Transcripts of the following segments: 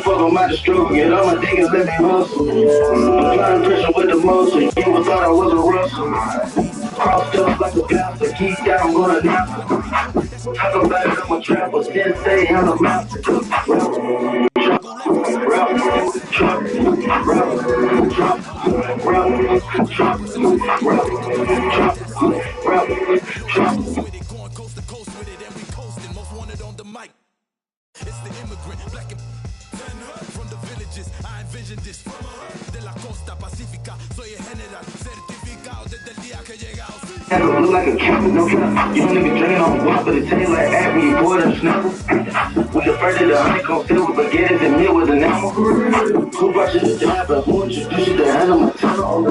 fuck on my stroke. Get all my niggas, let me hustle. Applying pressure with the muscle. You ever thought I was a Russell? Crossed up like a pastor. Keep down, gonna nap. Talk about it, I'm a trapper. Then say I'm a master. It's the immigrant, black and from the villages. I envision this. De la costa pacífica, soy el general certificado desde el día que llegado. Look like a captain, no cap. Young nigga drinking on guap, but it tastes like Abby, boy, and snapper. We the first of the honeycomb still with baguettes and meal with enamel. Who brought you the job and who introduced you to handle my tunnel?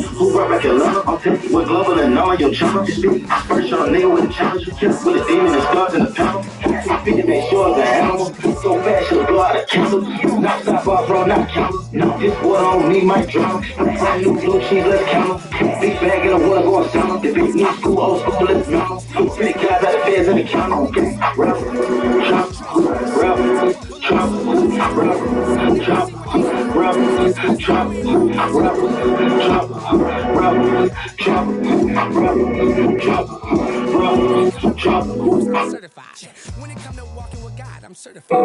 Who brought back your love? I'm taking with global and all your channel. First on nigga with a challenge, with a demon and scars in the panel. Speaking make sure it's an animal. So fast she'll go out of cancel. Not stop off, bro, not count. No, this water on me might drown. Brand new blue cheese, let's count. Big bag in the water going sound. The big new school, old school, let's count. Pretty guys out of feds in the counter. Rap, chop, rap, chop, rap, chop, rap, chop, rap, chop, rap, chop, rap, chop, chop. Certified. When it come to walking with God, I'm certified.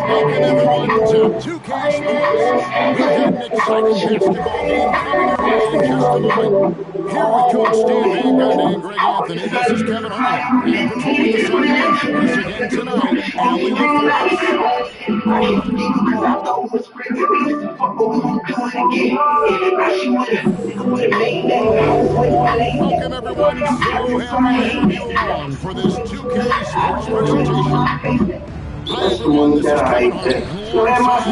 Welcome everyone to 2K Sports. We've got an exciting basketball game coming up in just a moment. Here with Coach Steve Van Gundy and Greg Anthony, this is Kevin Harlan. And Patrol with the Sun again tonight. And we look forward. Welcome everyone. So happy to have you along for this 2K Sports presentation. Hi everyone, this is Kevin Harlan.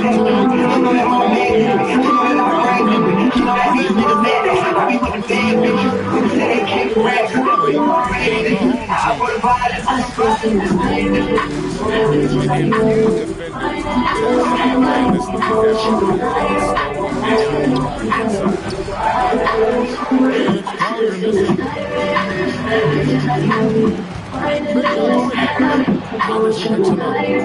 Alongside tonight,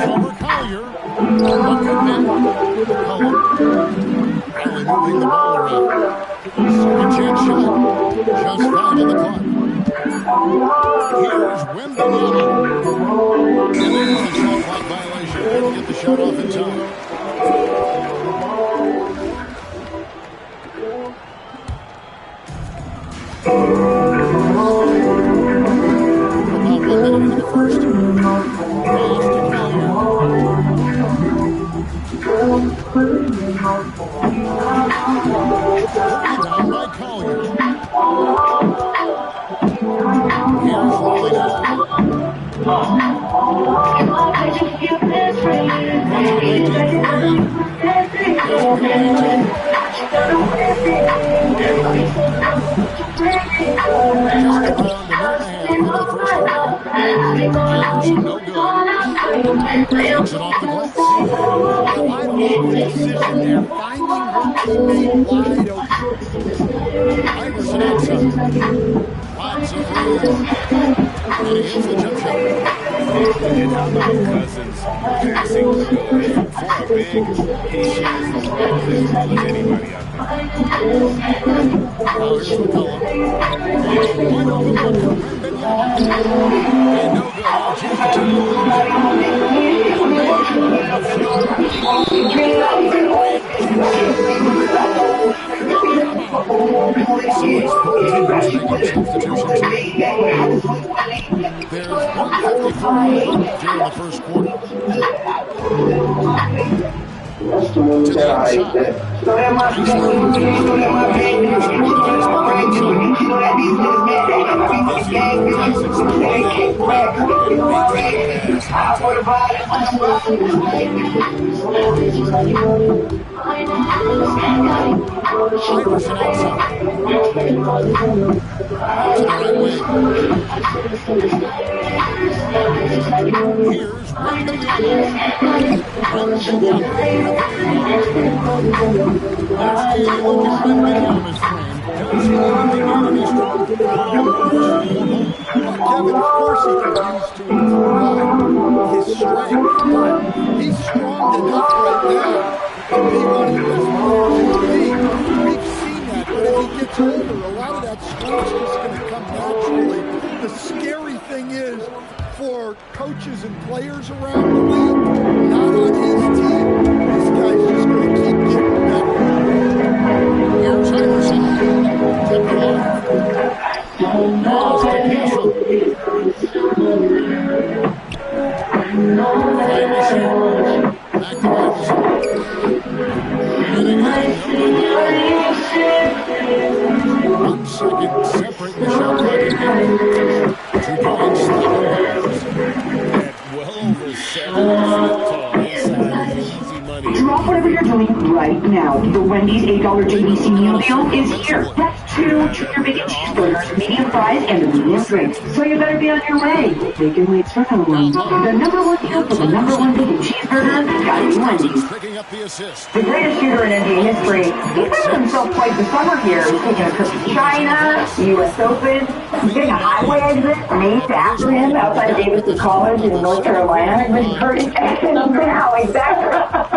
Former Collier, bucket man, barely moving the ball around. Second chance shot, just 5 on the clock. Here's Wembanyama. And there's the shot clock violation. Couldn't get the shot off in time. About 1 minute into the first. Pass to Collier. Down by Collier. Here's rolling out. No good. Takes it off the glass. Wide open decision there. Finding room to be wide open. Iverson outside. Lots of room. And he hits the jump shot. And how about Cousins passing good for a big? He shares the ball as well as anybody out there. Now here's McCollum. Wide open look for Wembanyama. And no good. I'll choose the team. timeout. So it's 14 minutes making a substitution time. There's 1:54 left here in the first quarter. To the inside. Iverson outside. To the right wing. Here's Kevin, of course he could use to improve his strength, but he's strong enough right now to be one of the best players in the league. We've seen that, but as he gets older, a lot of that strength's just going to come naturally. The scary thing is, for coaches and players around the league, not on his team, this guy's just going to keep getting better. Here's Iverson. Tipped off. Now to Castle. Find the shoot. Back to Iverson. And again, 1 second separating the shot clock again. 2 points, 11 goals. At well over 7 foot tall, inside is easy money. Drop whatever you're doing right now. The Wendy's $8 JBC meal deal is here. That's 2 junior bacon cheeseburgers, medium fries, and a medium drink. So you better be on your way. Bacon waits for no one. The number 1 deal for the number 1 bacon cheeseburger, gotta be Wendy's. Picking up the assist. The greatest shooter in NBA history. He found himself quite the summer here. He's taking a trip to China, U.S. Open. He's getting a highway exit named after him outside of Davis College in North Carolina. He's pretty now, exactly.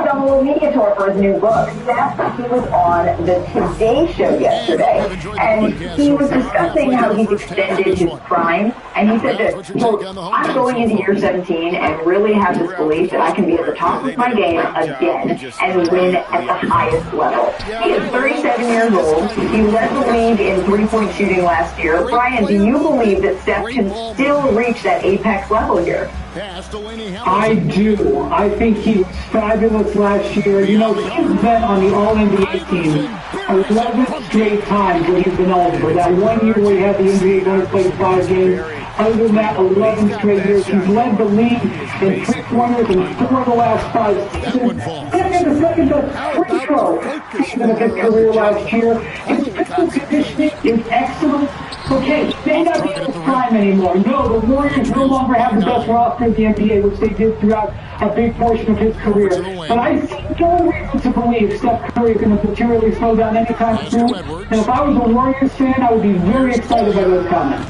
He's on a little media tour for his new book. He was on the Today Show yesterday, and he was discussing how he's extended his prime. And he said that, quote, I'm going into year 17 and really have this belief that I can be at the top of my game again and win at the highest level. He is 37 years old. He led the league in three-point shooting last year. Brian, do you believe that Steph can still reach that apex level here? I do. I think he was fabulous last year. You know, he's been on the All-NBA team 11 straight times when he's been eligible. That 1 year where he had the NBA going to play 5 games. Other than that, 11 straight years. He's led the league in three-pointers in 4 of the last 5 seasons. He had the second best free throw season of his career last year. His physical conditioning is excellent. Okay, they not be in his prime anymore. No, the Warriors no longer have the best roster in the NBA, which they did throughout a big portion of his career. But I see no reason to believe Steph Curry is going to materially slow down anytime soon. And if I was a Warriors fan, I would be very excited by those comments.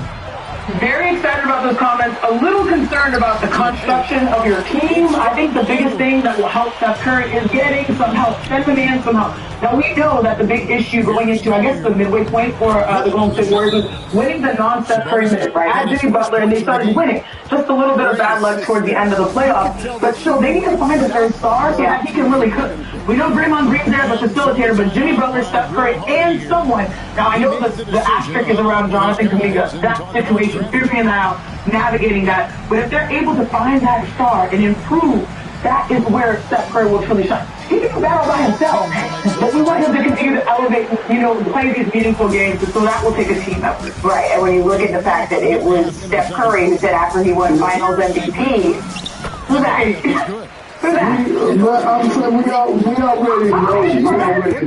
Very excited about those comments. A little concerned about the construction of your team. I think the biggest thing that will help Steph Curry is getting some help, spend the man somehow. Now, we know that the big issue going into, I guess, the midway point for the Golden State Warriors was winning the non-Steph Curry minutes, right? Add Jimmy Butler, and they started winning. Just a little bit of bad luck towards the end of the playoffs. But still, they need to find a third star. Yeah, he can really cook. We know Draymond Green's there as a facilitator, but Jimmy Butler, Steph Curry, and someone. Now, I know that the asterisk is around Jonathan Kuminga. That situation, figuring that out, navigating that. But if they're able to find that star and improve, that is where Steph Curry will truly shine. He can battle by himself, but we want him to continue to elevate, you know, play these meaningful games, so that will take a team effort. Right, and when you look at the fact that it was Steph Curry who said after he won Finals MVP, who's that? Who's that? I'm saying we already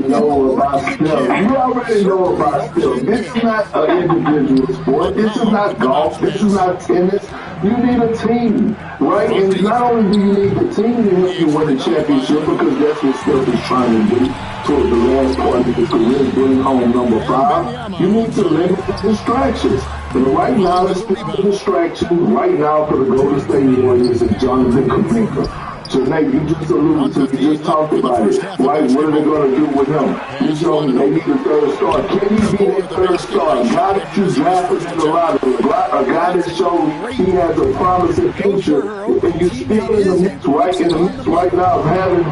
know about Steph. We already know about Steph. This is not an individual sport. This is not golf. This is not tennis. You need a team, right? And not only do you need the team to help you win the championship, because that's what Steph is trying to do toward the last part of his career, bring home number 5. You need to limit the distractions. And right now, let's pick the distraction right now for the Golden State Warriors and Jonathan Kuminga. So, Nate, you just alluded to, you just talked about it, right? What are they going to do with him? You know, they need a third star. Can he be that third star? A guy that you drafted in the lottery, a guy that shows he has a promising future, and you're still in the mix, right? In the mix right now of having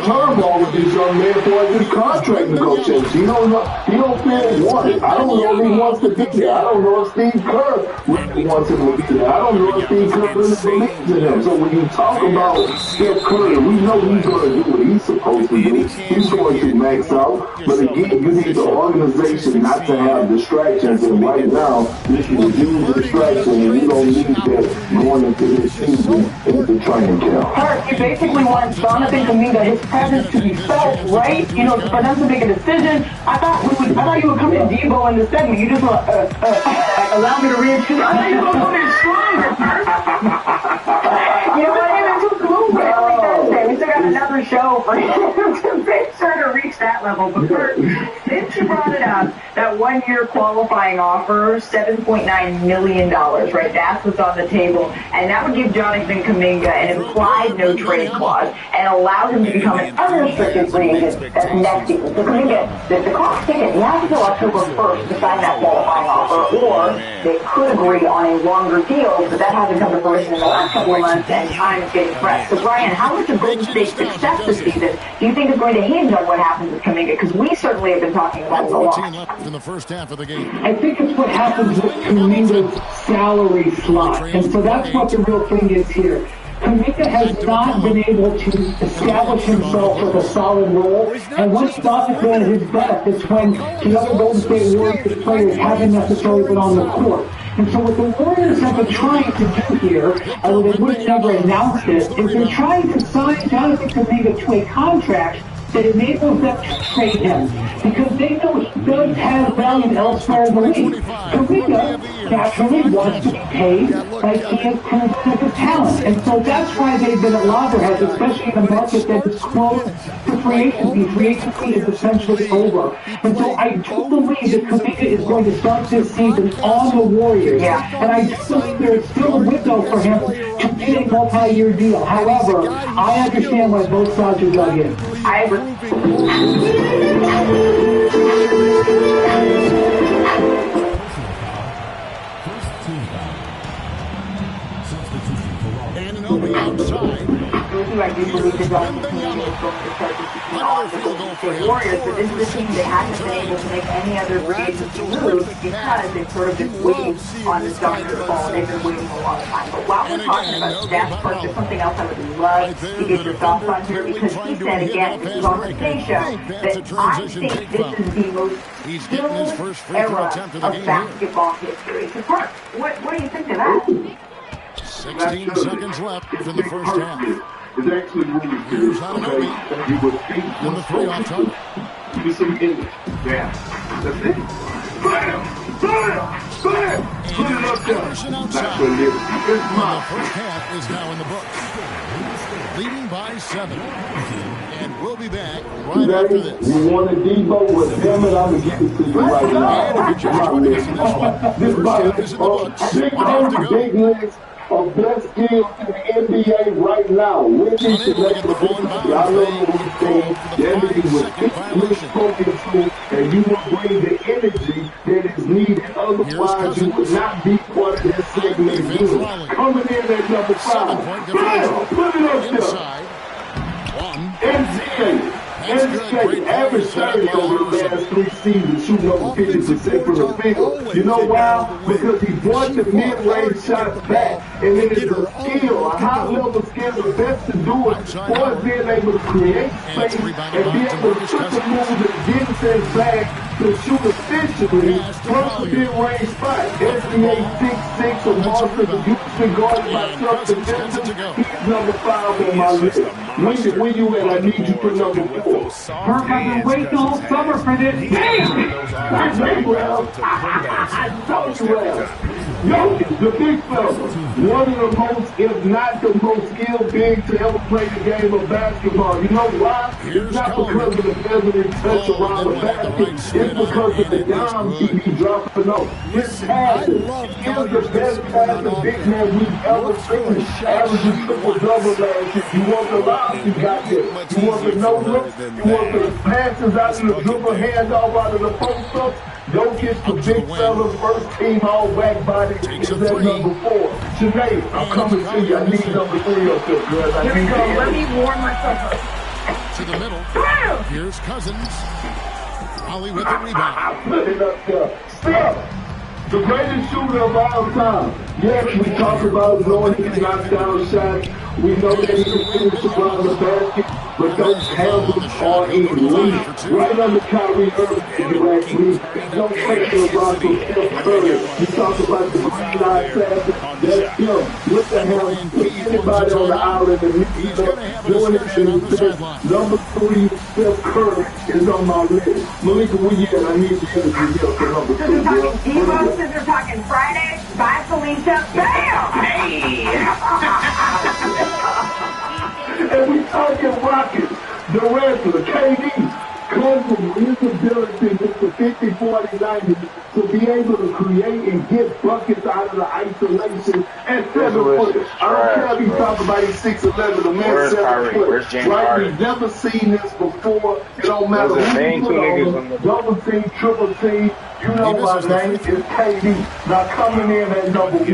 turnbull with this young man for his contract negotiations. He don't feel wanted. I don't know if he wants to be there. I don't know if Steve Kerr really wants him to be there. I don't know if Steve Kerr really believes in him. So when you talk about Steph Curry, we know he's going to do what he's supposed to do. He's going to max out. But again, you need the organization not to have distractions. And right now, this is a huge distraction, and you don't need that going into this season into training camp. Hart, you basically want Jonathan Kuminga, his presence to be felt, right? You know, for them to make a decision. I thought you would come in Debo in the segment. You just allow me to reintroduce. I thought you were going to come in stronger, You know what? It's too cool for every Thursday. We still got another show for him to make sure to reach that level. But Kurt, since you brought it up, that one-year qualifying offer, $7.9 million, right? That's what's on the table. And that would give Jonathan Kuminga an implied no-trade clause and allow him to become an unrestricted free agent that's next season. So Kuminga, the clock's ticking. You have until October 1st to sign that qualifying offer, or they could agree on a longer deal, but that hasn't come to fruition in the last couple of months, and time is getting pressed. So, Brian, how much of Golden State's success this season do you think is going to hinge on what happens with Kuminga? Because we certainly have been talking about it a lot. Left in the first half of the game. I think it's what happens with Kuminga's salary slot. And so that's what the real thing is here. Kuminga has not been able to establish himself with a solid role, and once he's not at his best, it's when the other Golden State Warriors players haven't necessarily been on the court. And so what the Warriors have been trying to do here, although they would have never announced it, is they're trying to sign Jonathan Kuminga to a contract that enables them to trade him, because they know he does have value elsewhere in the league. Kuminga naturally wants to be paid like he has proven as a talent, and so that's why they've been at loggerheads, especially in a market that is close to free agency. Free agency is essentially over, and so I do believe that Kuminga is going to start this season on the Warriors, and I do believe there is still a window for him to get a multi-year deal. However, I understand why both sides are dug in. I agree. And an open outside. I do believe that Jonathan Kuminga is going to start this season on the Golden State Warriors, but this is a team that hasn't been able to make any other free agency move because they've sort of been waiting on this dominoes fall. They've been waiting a long time. But while we're talking about Steph, there's something else I would love to get your thoughts on here, because he said again, this is on the Today Show, that I think this is the most skilled era of basketball history. So, Park, what do you think of that? 16 seconds left in the first half. It's actually moving to Here's Hananobi. You would think In the three on target. give me some English. Yeah. That's it. Bam! Bam! Bam! Put it up there. Anderson That's outside. what it is. It's The mine. first half is now in the books. Leading by 7. And we'll be back right after this. You want a Debo with him, and I'm going to give it to you right now. And if you're just joining us in this one, This first half is in the books. big One half to arms, go. big legs of best skills in the NBA right now. When he Unable to select get the the ball ball, inbound. y'all know what he's saying. That nigga was physically spoken to, and you will bring the energy that is needed. Otherwise, you would not be part of this segment again. Coming in at number 5. 7-point Bam! differential. Put it up there. Inside. One. NCAA. NCAA average 30 over the last 3 seasons, shooting over 50% from the field. You know why? Because he brought the mid-range shots back. And it is a skill, a high-level skill, the best to do it, for being able to create space and be able to put the move and get his back to shoot efficiently from the mid-range spot. NBA 6'6", a monster that usually guarded by Justin Jefferson. He's number 5 on my list. When you at, I need you for number 4. Kirk, I've been waiting all summer for this. Damn! I told you, Al. Jokic, the big fella, one of the most, if not the most skilled big to ever play the game of basketball. You know why? It's not because of the feathery touch around the basket. It's because of the dimes he be dropping off. His passes. He was the best passing big man we've ever seen. Averaging triple-double last year. You want the lobs, you got this. You want the no-look, you want the passes out of the dribble, handoff out of the post-ups. Jokic, the big fella, first team all whack body, is at number 4. Sinead, I'm coming to you. I need number 3 up there, girl. Here we go. Let me warm myself up. to the middle. Here's Cousins. Ollie with the rebound. Put it up there. Steph, the greatest shooter of all time. Yes, we talk about knowing he can knock down shots. We know that he can finish around the basket, but those handles are elite. Right under Kyrie Irving, if you ask me. No question about Steph Curry. You talk about the green eye passing. That's him. With the handles, put anybody on the island and he's doing it in the best. Number 3, Steph Curry is on my list. Malika, where you at? I need the energy here for number 2. We're talking Devo, since we're talking Friday. Bye, Felicia. Bam! Hey! And we talking Rockets, the wrestler, KD, comes from his ability with the 50, 40, 90 to be able to create and get buckets out of the isolation and 7-foot. I don't care if he's talking about he's 6'11", the man 7 foot. Right? We've never seen this before. It don't matter who you put on him, double team, triple team. You know my name is KD. Now coming in at number 1.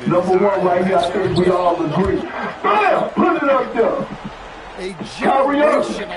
Number 1 right here, I think we all agree. Bam! Put it up there. Kyrie Irving,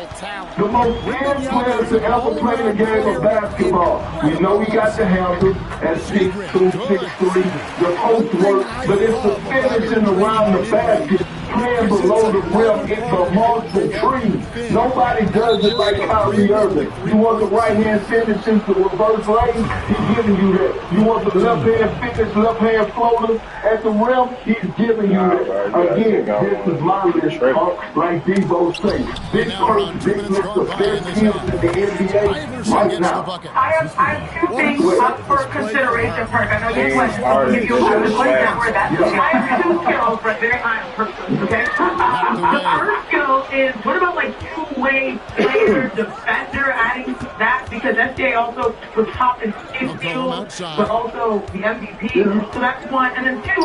the most skilled player to ever play the game of basketball. We know he got the handle at 6'2", 6'3", the post work, but it's the finishing around the basket, playing below the rim, it's a monster tree. Nobody does it like Kyrie Irving. You want the right hand finish into reverse lane, he's giving you that. You want the left hand finish, left hand floaters at the rim, he's giving you that. Again, this is my list, like Devo say. This person, this is the best skills in the NBA right now. I have 2 things up for consideration, Perk. I know you want to give you a little word that. I have 2 skills, but very high person, okay? The first skill is, what about like 2-way player, defender, adding that? Because SJ also was top in steals, but also the MVP. So that's 1. And then 2,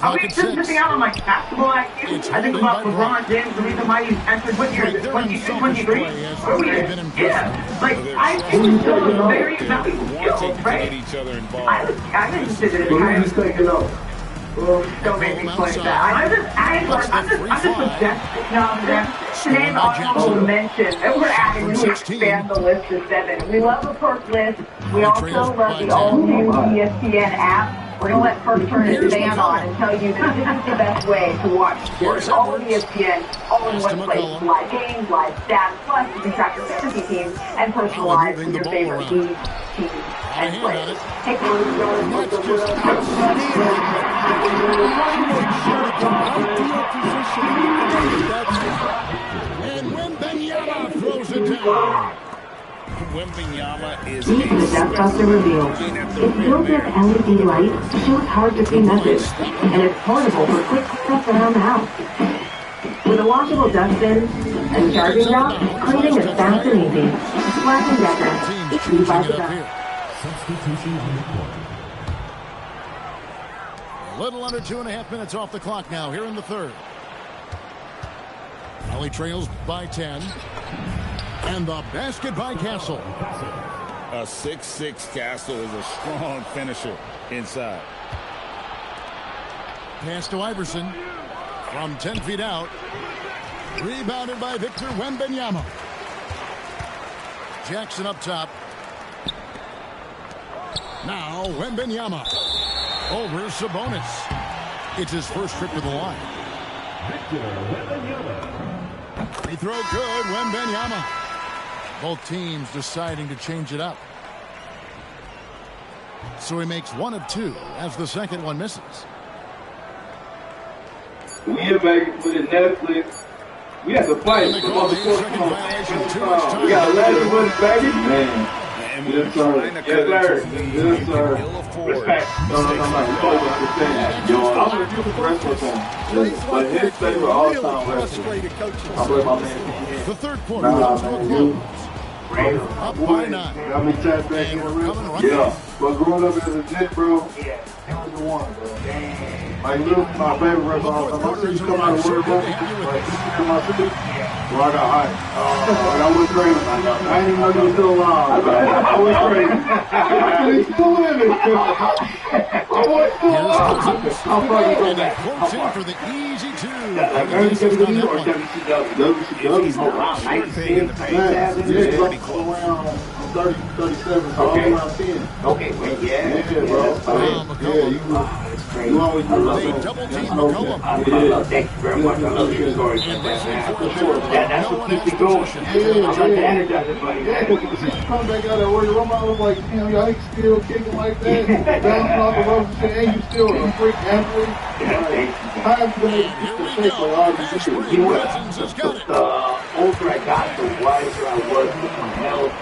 are we just missing out on like basketball IQ? I think about LeBron James, the reason why he's entered what year is it? 22, 23? Yeah. Like, I think still a very valuable skill, right? I didn't consider it. What are you thinking of? Don't make me play that. I'm just suggesting. Today's honorable mention, and we're adding, we expand the list to 7. We love the Perk list. We also love the all-new ESPN app. We're going to let Perk turn his fan on and tell you that this is the best way to watch sports. All of ESPN, all in one place. Live games, live stats, plus you can track your fantasy teams and personalize your favorite leagues, teams, and players. Take a look and Wembanyama throws it down. Wembanyama is Deep in the Dustbuster reveal. Its built-in LED light shows hard-to-see message, and it's portable for quick cleanup around the house. With a washable dustbin and charging dock, cleaning is fast and easy. Black & Decker, it's you by the dust. A little under 2.5 minutes off the clock now here in the third. Ollie trails by 10. And the basket by Castle. A 6'6" Castle is a strong finisher inside. Pass to Iverson from 10 feet out. Rebounded by Victor Wembanyama. Jackson up top. Now Wembanyama over Sabonis. It's his first trip to the line. Free throw good, Wembanyama. Both teams deciding to change it up. So he makes 1 of 2 as the second one misses. We here, baby, for the Netflix. We have to fight. We got 11 with it, baby. Man. Yes, sir. Yes, sir. Respect. No. Yo, I'm going to do the wrestler fan. But his favorite all-time wrestler. I play my man. The third quarter comes to a close. Up by 9. Got me tapped back in the wrist. Yeah. But growing up as a Jet, bro, it was the one, bro. Like, look, my favorite wrestler all the time. I see you come out of work, bro. Like, you come out to do. Well, I got hot. I went crazy. I didn't know you were still alive. I went crazy. He's still living. I was still alive. How far did you go back? How far? For the easy two. WCW or WCW? Oh, wow. 96, 97. Yeah, around 30, 37, so okay. Around 10. Okay, wait, yeah, bro. You always love it. Thank you very much. I love your stories. For sure. That's what keeps it going. I'm trying to energize everybody. Yeah, because you come back out of Warrior Rumble, I was like, damn, y'all ain't still kicking like that. Bouncing off the ropes and shit, and you still a freak athlete. How have you been able to keep the shape like all these issues? You know what? The older I got, the wiser I was with my health.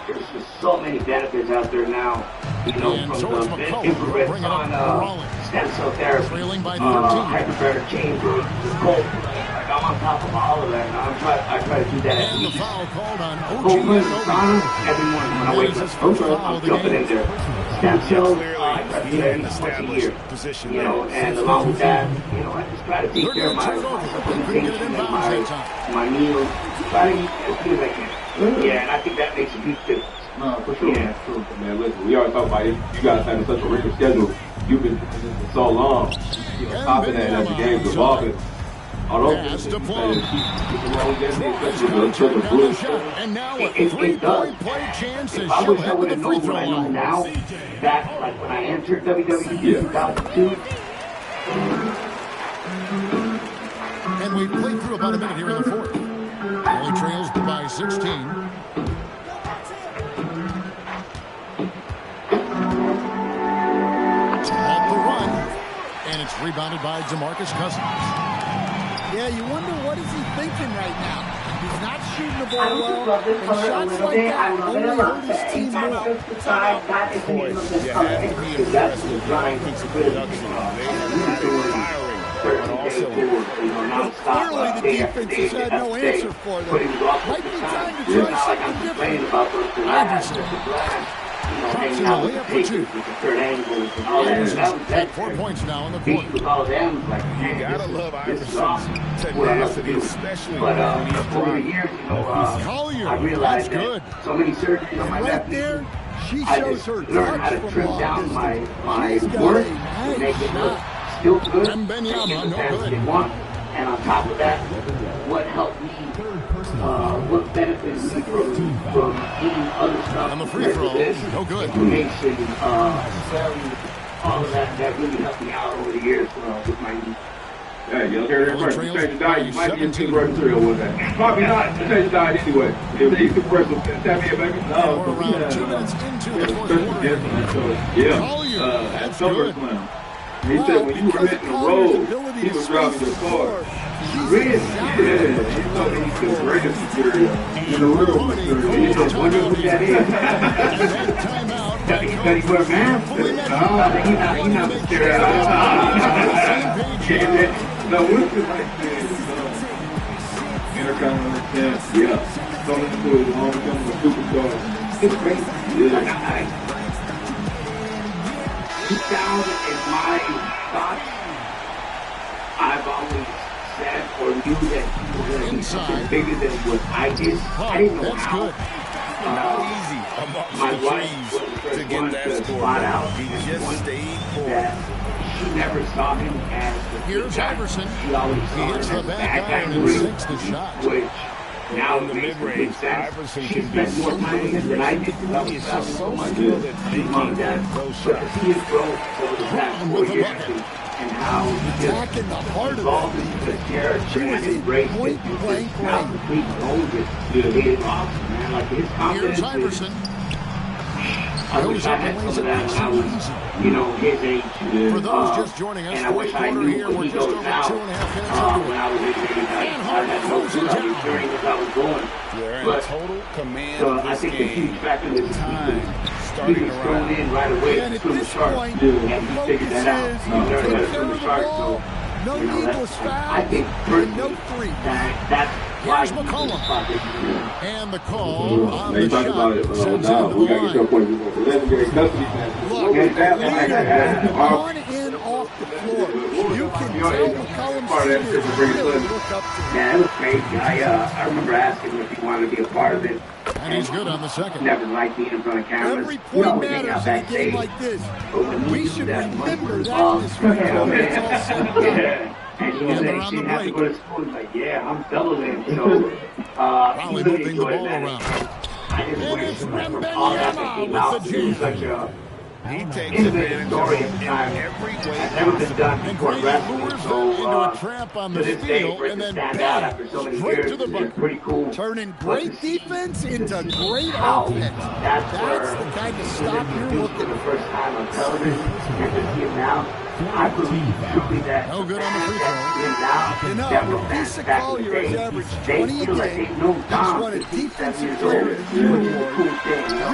There's just so many benefits out there now, you know, from the infrared sauna, stem cell therapy, hyperbaric chamber, the cold. Like, I'm on top of all of that, and I try to do that at least. Cold sauna every morning when I wake up. I'm jumping in there. Stem cells, I try to do that at least once a year, you know, and along with that, you know, I just try to take care of my supplementation and my meals, try to eat as good as I can. Yeah, and I think that makes a huge difference. No, for sure. Yeah, true. Man, listen, we always talk about it. You guys having such a richer schedule. You've been for so long. You know, top of that as the game's evolving. Although it does. It does. If I wish I would have known what I know now, that, like when I entered WWE in 2002. And we've played through about a minute here in the fourth. Only trails by 16. Off the run, and it's rebounded by DeMarcus Cousins. Yeah, you wonder what is he thinking right now. He's not shooting the ball well, and shots like that only hurt his team more. Boy, you have to be impressed with how he's production. Clearly, the defense has had no answer for them. Might be time to try something different. Iverson drops in the layup for two. At 4 points now in the quarter. You gotta love Iverson's tenacity, especially when he's driving. Collier, I realized that's good. So many surgeries on my right there, she I shows just her learned how to trim down my work to make it look still good, and on top of that, what helped me, what benefited me from eating other stuff, on the free throw, no good. Information, all of that really helped me out over the years with my eating. Hey, you look at it first. You change your diet, you might be into the material with that. Probably not. Change your diet anyway. If you can press some tap here, baby. No, we're around 2 minutes into the fourth quarter. Yeah, at SummerSlam. He said when you were hitting the road, he was driving your car. Really? Yeah. He told me he's the greatest material in the world. He just wondered who that is. Does he wear a mask? No, he's not material. No, what's it like this? Intercontinental champ. Yeah. Coming to his home, becoming a superstar. It's crazy. Yeah. 2000 is my thoughts. I've always said or knew that he was going to be something bigger than what I did. I didn't know how. My wife was the first one to spot out. He just stayed that she never saw him as the Here's Iverson. She always saw him as the bad guy in the ring, which now in the mid-range, Iverson she spent more time with him than I did because I was traveling so much with mom and dad. But to see his growth over the past 4 years and how he just evolved into the character and embraced it and just now completely owns it. It is awesome, man. Like his confidence is... I wish I had some of that when I was, you know, his age. For those just joining us, and I wish I knew here, what he knows now. When I was his age, I had no clue. I was hearing as I was going. But so I think the huge factor is he was thrown in right away to swim the shark, and he figured that out. He learned how to swim the shark, so you know, I think personally that's why he's and the call on the shot about it, now we got to get to a point where we're legendary custody matches. Look, on and off the floor. You can tell McCollum's teammates really look up to him. Yeah, it was great. I remember asking him if he wanted to be a part of it. And he's good on the second. Never liked being in front of cameras. Every point matters in a game like this. We should remember that in this free throw when it's all said and done. And he was like, she didn't have to go to school. He's like, yeah, I'm celebrating. So, Probably he really moving the enjoyed ball that. around. I just And wish it's from Wembanyama all that came with out, the it was jam. such a He takes innovative advantage story of at it the in time. every way It's never been possible. done And before Grady wrestling. lures So, them into a trap on to the this day, steal for it and to then stand out bang, after so many straight years to the is bucket. pretty cool. Turning But great to see- defense to into see great how offense. That's That's the kind of stop you're for looking the for. first time on television, and to see him now, I believe truly that. No good on the free throw. You know, with Lisa Collier has averaged 20 a game. He's won a defensive player of the year award.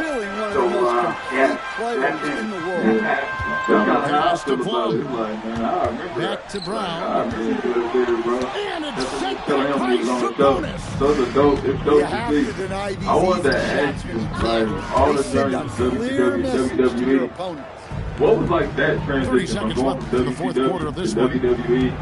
Really one of the most complete players in the world. Pass to Plum. Back to Brown. And it's sent back by Sabonis. Those are dope. It's dope You to have see. to deny these I wanted to easy ask shots you, when you like, can. all They the send a journeys, clear message to your WWE, opponents. what was like that 30 transition from seconds going left from in the fourth WCW quarter of this to one. WWE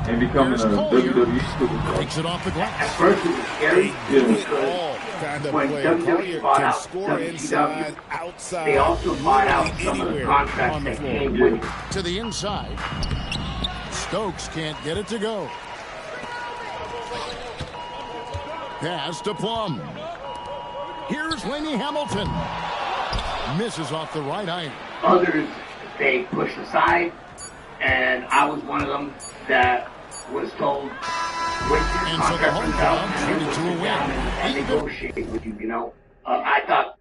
and becoming a Here's Collier. WWE superstar? Takes it off the glass. First it was scary Do it because all kind of when play. WWE Collier bought can out score WCW, inside, outside, they also bought out literally some of the anywhere contracts on the that floor. came with it. To the inside. Stokes can't get it to go. Pass to Plum. Here's Laney Hamilton. Misses off the right eye. Others, they pushed aside, and I was one of them that was told, wait till And your so the contract home runs out, crowd and then treated we'll to a sit down win. and negotiate with you, you know. I thought